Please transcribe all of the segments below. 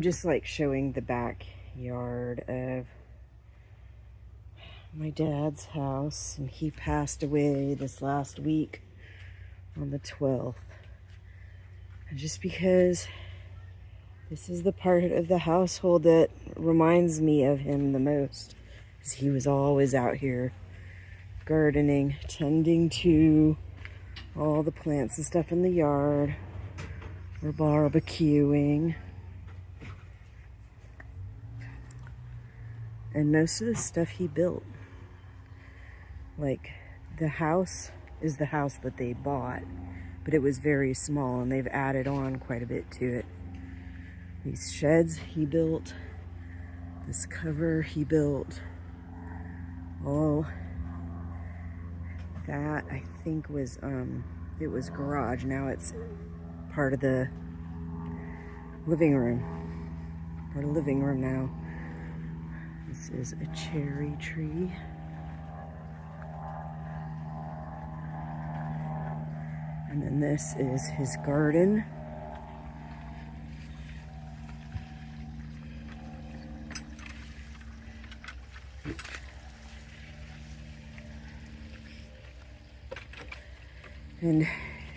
Just like showing the backyard of my dad's house, and he passed away this last week on the 12th. And just because this is the part of the household that reminds me of him the most, because he was always out here gardening, tending to all the plants and stuff in the yard, or barbecuing. And most of the stuff he built, like the house is the house that they bought, but it was very small and they've added on quite a bit to it. These sheds he built, this cover he built, all that I think was, it was garage. Now it's part of the living room, now. This is a cherry tree. And then this is his garden. And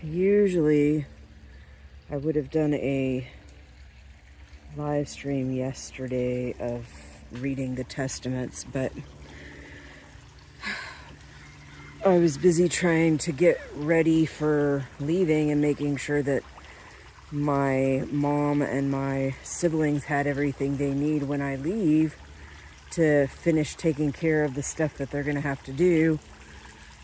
usually I would have done a live stream yesterday of reading the testaments, but I was busy trying to get ready for leaving and making sure that my mom and my siblings had everything they need when I leave to finish taking care of the stuff that they're going to have to do,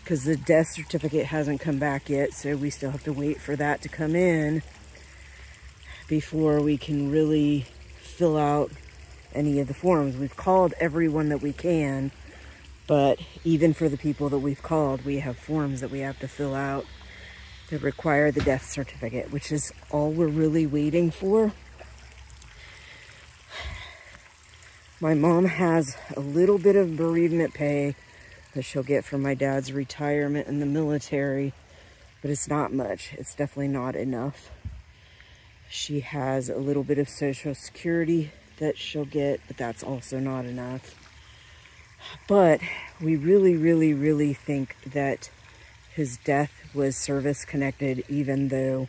because the death certificate hasn't come back yet, so we still have to wait for that to come in before we can really fill out any of the forms. We've called everyone that we can, but even for the people that we've called, we have forms that we have to fill out that require the death certificate, which is all we're really waiting for. My mom has a little bit of bereavement pay that she'll get from my dad's retirement in the military, but it's not much. It's definitely not enough. She has a little bit of Social Security that she'll get, but that's also not enough. But we really, really, really think that his death was service connected, even though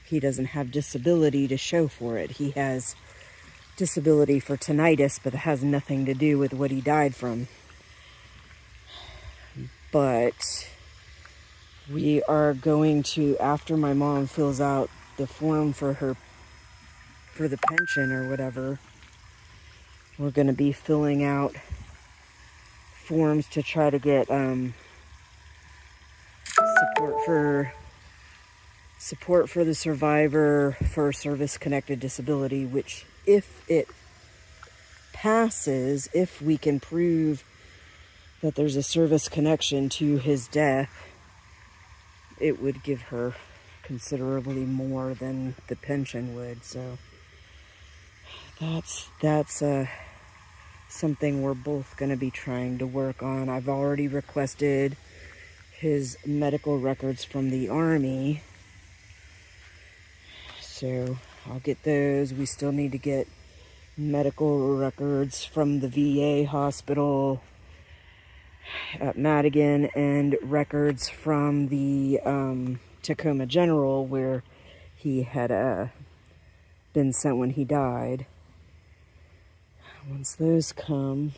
he doesn't have disability to show for it. He has disability for tinnitus, but it has nothing to do with what he died from. But we are going to, after my mom fills out the form for the pension or whatever, we're going to be filling out forms to try to get support for the survivor for service-connected disability, which, if it passes, if we can prove that there's a service connection to his death, it would give her considerably more than the pension would. So that's something we're both going to be trying to work on. I've already requested his medical records from the Army, so I'll get those. We still need to get medical records from the VA hospital at Madigan, and records from the Tacoma General, where he had been sent when he died. Once those come,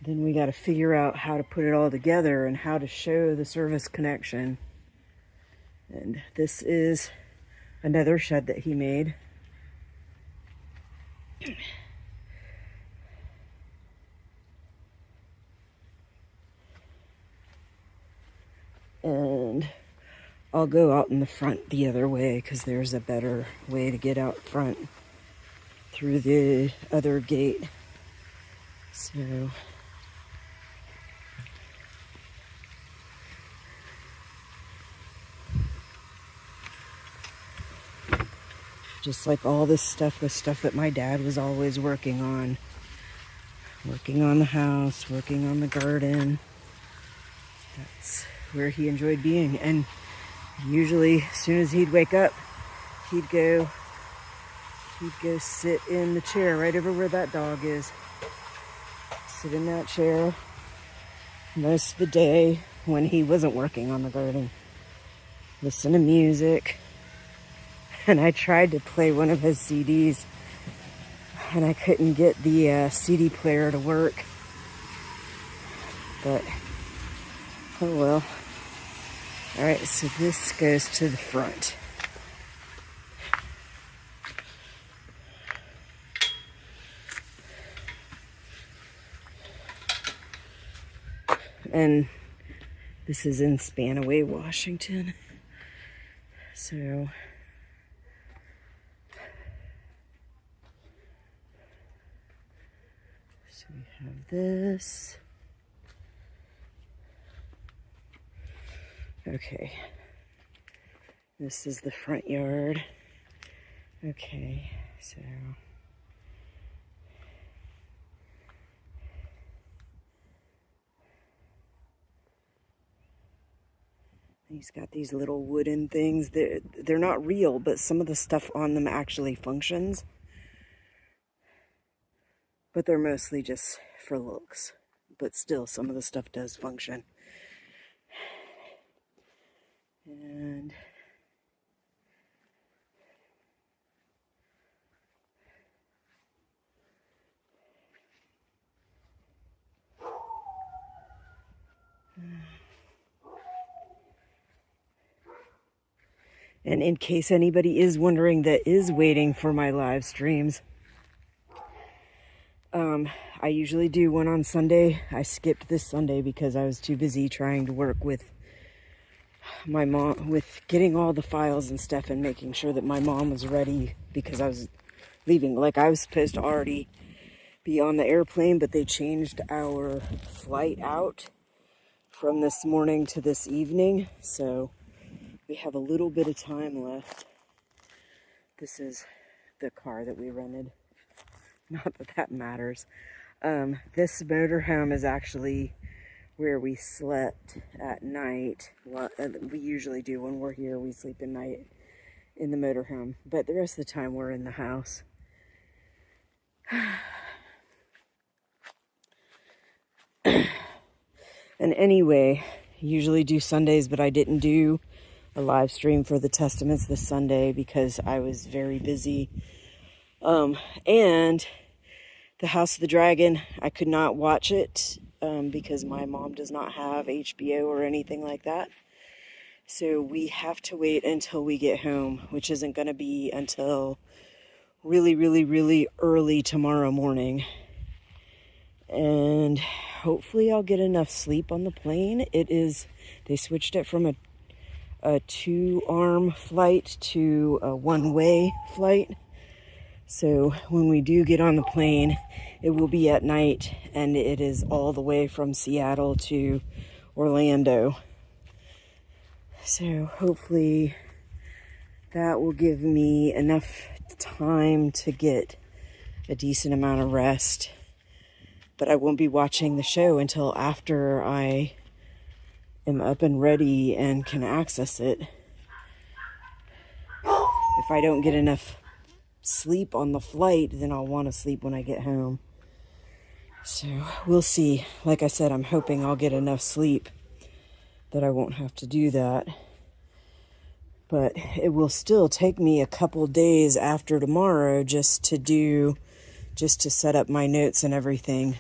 then we got to figure out how to put it all together and how to show the service connection. And this is another shed that he made. And I'll go out in the front the other way, because there's a better way to get out front through the other gate. So just like all this stuff was stuff that my dad was always working on the house, working on the garden. That's where he enjoyed being. And usually as soon as he'd wake up, he'd go he'd go sit in the chair right over where that dog is. Sit in that chair most of the day when he wasn't working on the garden. Listen to music. And I tried to play one of his CDs, and I couldn't get the CD player to work. But, oh well. Alright, so this goes to the front. And this is in Spanaway, Washington. So we have this. Okay. This is the front yard. Okay, so he's got these little wooden things. They're not real, but some of the stuff on them actually functions. But they're mostly just for looks. But still, some of the stuff does function. And in case anybody is wondering that is waiting for my live streams, I usually do one on Sunday. I skipped this Sunday because I was too busy trying to work with my mom, with getting all the files and stuff and making sure that my mom was ready because I was leaving. Like, I was supposed to already be on the airplane, but they changed our flight out from this morning to this evening. So we have a little bit of time left. This is the car that we rented. Not that that matters. This motorhome is actually where we slept at night. Well, we usually do when we're here. We sleep at night in the motorhome. But the rest of the time we're in the house. And anyway, usually do Sundays, but I didn't do a live stream for the Testaments this Sunday because I was very busy. And the House of the Dragon, I could not watch it because my mom does not have HBO or anything like that. So we have to wait until we get home, which isn't going to be until really, really, really early tomorrow morning. And hopefully I'll get enough sleep on the plane. They switched it from a two-arm flight to a one-way flight. So when we do get on the plane, it will be at night, and it is all the way from Seattle to Orlando. So hopefully that will give me enough time to get a decent amount of rest. But I won't be watching the show until after I am up and ready and can access it. If I don't get enough sleep on the flight, then I'll want to sleep when I get home. So we'll see. Like I said, I'm hoping I'll get enough sleep that I won't have to do that. But it will still take me a couple days after tomorrow just to set up my notes and everything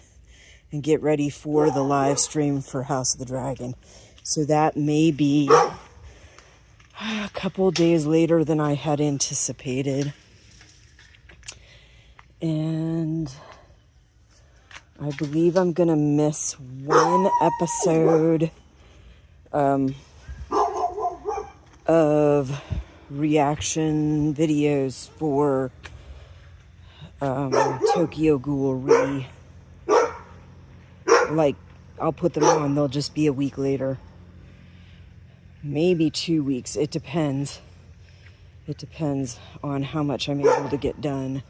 and get ready for the live stream for House of the Dragon. So that may be a couple days later than I had anticipated. And I believe I'm going to miss one episode of reaction videos for Tokyo Ghoul Like, I'll put them on, they'll just be a week later. Maybe 2 weeks, it depends. It depends on how much I'm able to get done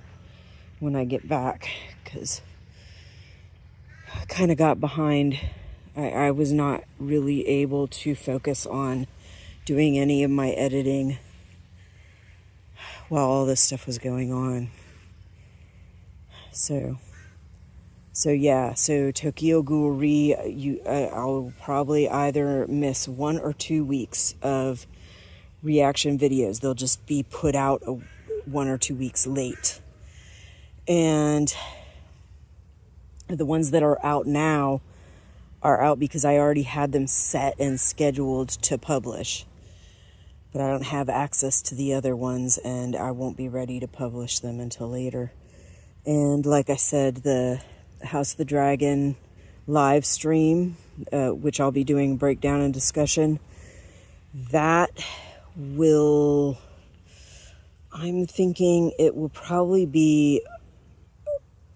when I get back, because I kind of got behind. I was not really able to focus on doing any of my editing while all this stuff was going on. So yeah, so Tokyo Ghoul I'll probably either miss 1 or 2 weeks of reaction videos. They'll just be put out 1 or 2 weeks late. And the ones that are out now are out because I already had them set and scheduled to publish. But I don't have access to the other ones, and I won't be ready to publish them until later. And like I said, the House of the Dragon live stream, which I'll be doing breakdown and discussion, that will, I'm thinking it will probably be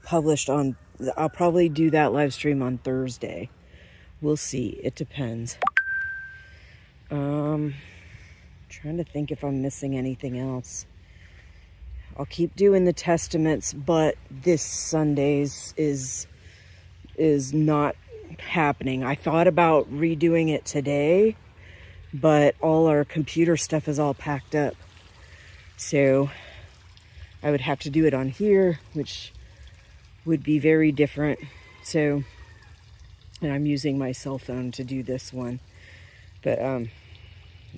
published on, I'll probably do that live stream on Thursday. We'll see. It depends. Trying to think if I'm missing anything else. I'll keep doing the Testaments, but this Sunday's is not happening. I thought about redoing it today, but all our computer stuff is all packed up. So I would have to do it on here, which would be very different. So, and I'm using my cell phone to do this one. But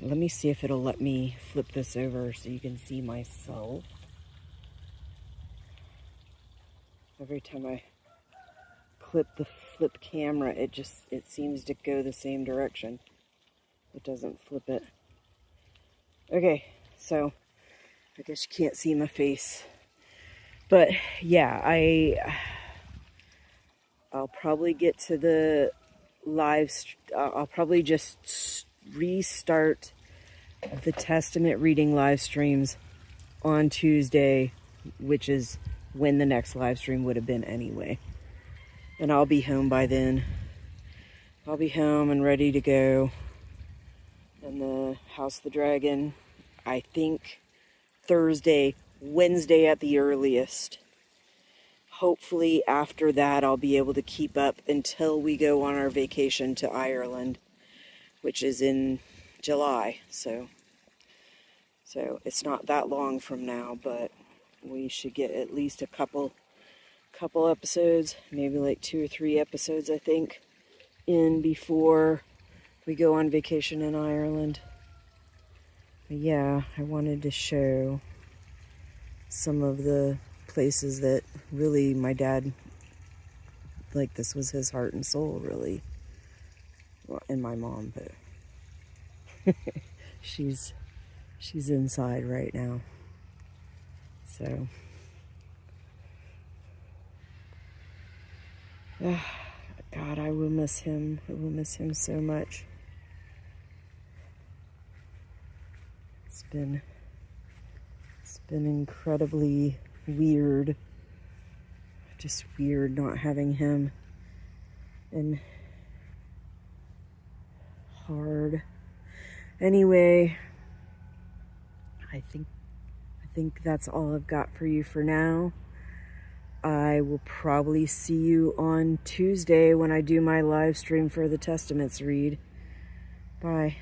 let me see if it'll let me flip this over so you can see myself. Every time I clip the flip camera, it seems to go the same direction. It doesn't flip it. Okay, so I guess you can't see my face. But yeah, I'll probably get to the I'll probably just restart the Testament reading live streams on Tuesday, which is when the next live stream would have been anyway. And I'll be home by then. I'll be home and ready to go. And the House of the Dragon, I think Thursday, Wednesday at the earliest. Hopefully after that I'll be able to keep up until we go on our vacation to Ireland, which is in July. So it's not that long from now, but we should get at least a couple episodes, maybe like 2 or 3 episodes, I think, in before we go on vacation in Ireland. But yeah, I wanted to show some of the places that really my dad, like, this was his heart and soul, really. Well, and my mom, but she's inside right now. So, God, I will miss him. I will miss him so much. It's been incredibly weird. Just weird not having him, and hard. Anyway, I think that's all I've got for you for now. I will probably see you on Tuesday when I do my live stream for the Testaments read. Bye.